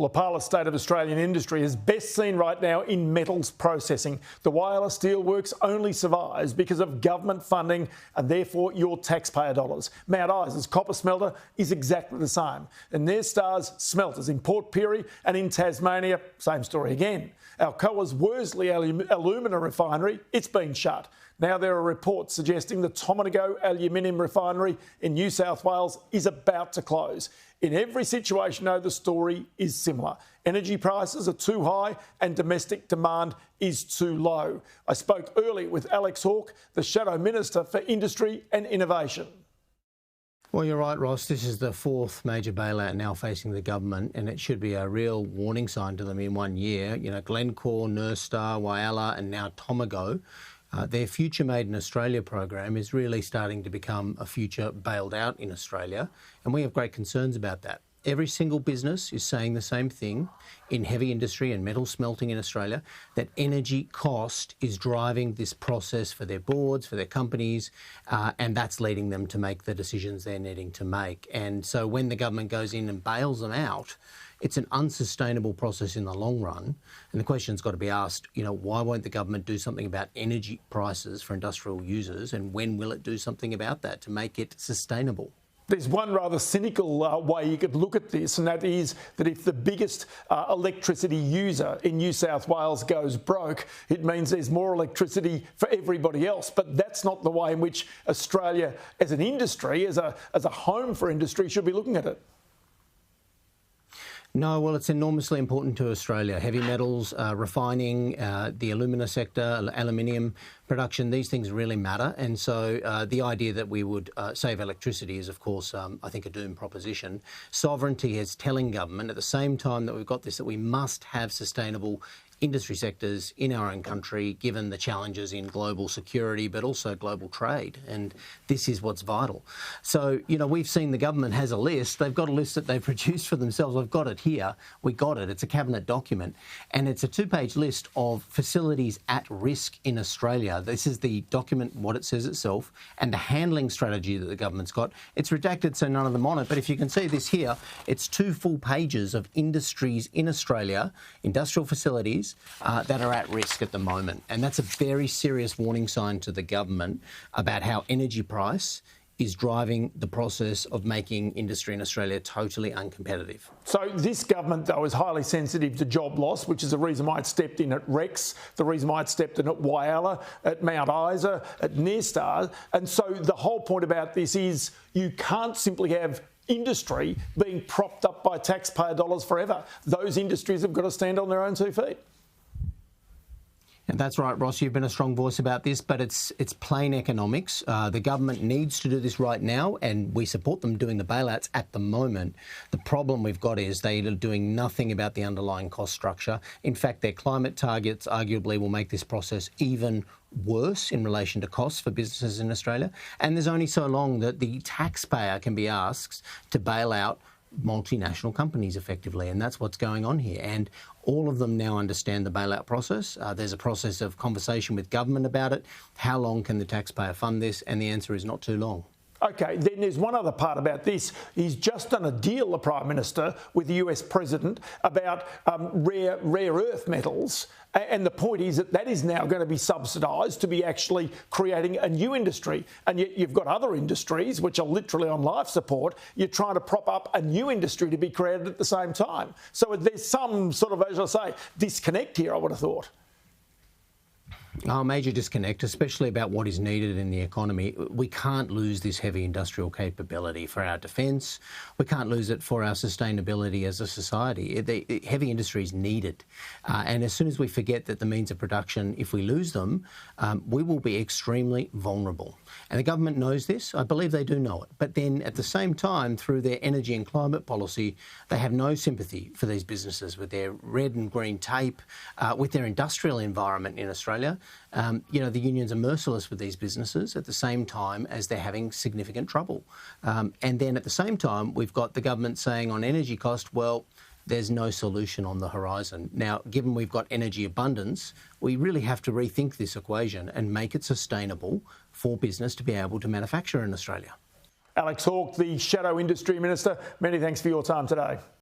Well, the parlous state of Australian industry is best seen right now in metals processing. The wireless steelworks only survives because of government funding and therefore your taxpayer dollars. Mount Isa's copper smelter is exactly the same. And their stars smelters in Port Pirie and in Tasmania, same story again. Alcoa's Worsley alumina refinery, it's been shut. Now there are reports suggesting the Tominago aluminium refinery in New South Wales is about to close. In every situation, though, the story is similar. Energy prices are too high and domestic demand is too low. I spoke earlier with Hawke, the Shadow Minister for Industry and Innovation. Well, you're right, Ross. This is the fourth major bailout now facing the government, and it should be a real warning sign to them in 1 year. You know, Glencore, Nurstar, Whyalla and now Tomago. Their Future Made in Australia program is really starting to become a future bailed out in Australia, and we have great concerns about that. Every single business is saying the same thing in heavy industry and metal smelting in Australia, that energy cost is driving this process for their boards, for their companies, and that's leading them to make the decisions they're needing to make. And so when the government goes in and bails them out, it's an unsustainable process in the long run. And the question's got to be asked, you know, why won't the government do something about energy prices for industrial users? And when will it do something about that to make it sustainable? There's one rather cynical way you could look at this, and that is that if the biggest electricity user in New South Wales goes broke, it means there's more electricity for everybody else. But that's not the way in which Australia as an industry, as a home for industry, should be looking at it. No, well, it's enormously important to Australia. Heavy metals, refining, the alumina sector, aluminium production, these things really matter. And so the idea that we would save electricity is, of course, I think a doomed proposition. Sovereignty is telling government at the same time that we've got this, that we must have sustainable industry sectors in our own country, given the challenges in global security, but also global trade. And this is what's vital. So, you know, we've seen the government has a list. They've got a list that they've produced for themselves. I've got it here. We got it. It's a cabinet document. And it's a two-page list of facilities at risk in Australia. This is the document, what it says itself, and the handling strategy that the government's got. It's redacted, so none of them on it. But if you can see this here, it's 2 full pages of industries in Australia, industrial facilities, that are at risk at the moment. And that's a very serious warning sign to the government about how energy price is driving the process of making industry in Australia totally uncompetitive. So this government, though, is highly sensitive to job loss, which is the reason why it stepped in at Rex, the reason why it stepped in at Whyalla, at Mount Isa, at Nurstar. And so the whole point about this is you can't simply have industry being propped up by taxpayer dollars forever. Those industries have got to stand on their own 2 feet. And that's right, Ross. You've been a strong voice about this, but it's plain economics. The government needs to do this right now, and we support them doing the bailouts at the moment. The problem we've got is they are doing nothing about the underlying cost structure. In fact, their climate targets arguably will make this process even worse in relation to costs for businesses in Australia. And there's only so long that the taxpayer can be asked to bail out multinational companies effectively, and that's what's going on here. And all of them now understand the bailout process. There's a process of conversation with government about it. How long can the taxpayer fund this? And the answer is not too long. OK, then there's one other part about this. He's just done a deal, the Prime Minister, with the US President about rare earth metals. And the point is that is now going to be subsidised to be actually creating a new industry. And yet you've got other industries which are literally on life support. You're trying to prop up a new industry to be created at the same time. So there's some sort of, as I say, disconnect here, I would have thought. A major disconnect, especially about what is needed in the economy. We can't lose this heavy industrial capability for our defence. We can't lose it for our sustainability as a society. The heavy industry is needed. And as soon as we forget that the means of production, if we lose them, we will be extremely vulnerable. And the government knows this. I believe they do know it. But then at the same time, through their energy and climate policy, they have no sympathy for these businesses with their red and green tape, with their industrial environment in Australia. You know, the unions are merciless with these businesses at the same time as they're having significant trouble. And then at the same time, we've got the government saying on energy cost, well, there's no solution on the horizon. Now, given we've got energy abundance, we really have to rethink this equation and make it sustainable for business to be able to manufacture in Australia. Hawke, the Shadow Industry Minister, many thanks for your time today.